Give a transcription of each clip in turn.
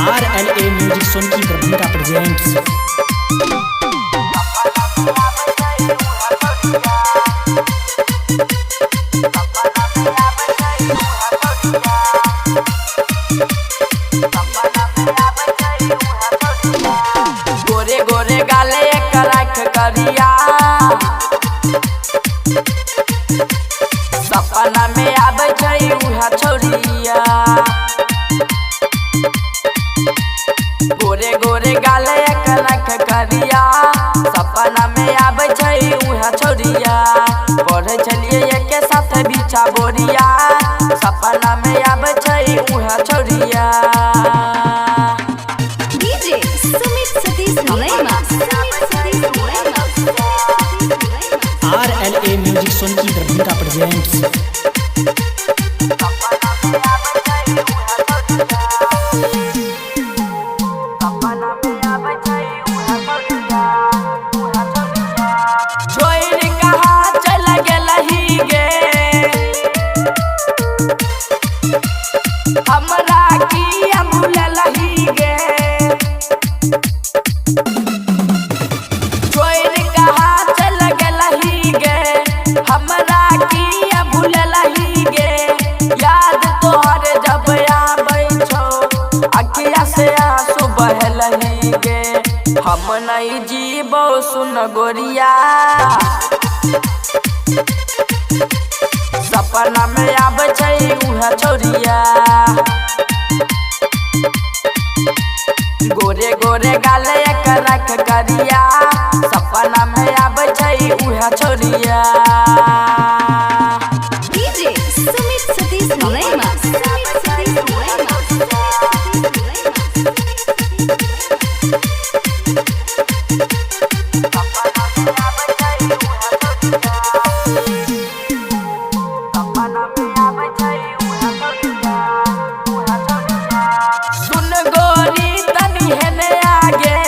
RLA music Sonki Darbhanga presents. गोरे गोरे गाले एक रख करिया, सपना में आबै छै उहा छोरिया। गोरे गोरे गाले एक रख करिया, सपना में आबै छै उहा छोरिया। पढ़े छलिए एक साथ बिछा बोरिया, सपना में आबै छै उहा छोरिया। RLA music Sonki Darbhanga presents. छोड़ कहाँ चल गेलही गे, हमरा किया भूललही गे। छोड़ कहाँ चल गेलही गे, हमरा किया भूललही गे। याद तोहर जब आबै छौ, अखिया से आंसू बहलही गे। हम नहीं जीबो सुन गोरिया, सपना में आबै छै उहा छोरिया। गोरे गोरे गाले एक रख करिया, सपना में आबै छै उहा छोरिया। सुन गोरी तनी हेने आगे,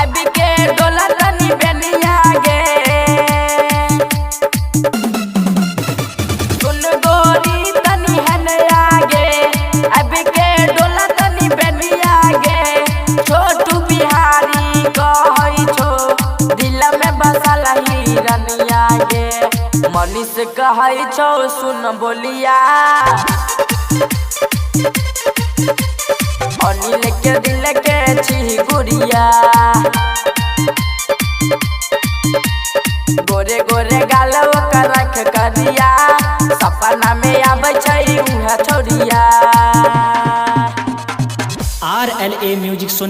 अभी के डोला तनी बेनिया गे। सुन गोरी तनी हेने आगे, अभी के डोला तनी बेनिया गे। छोटू बिहारी कहै छो, दिल में बसल हिरनिया गे। मनीष कहै छौ सुन बोलिया, अनिल के दिल के छी गुड़िया। गोरे गोरे गाल ओकर रख करिया, सपना में आबै छै उहा छोरिया। RLA music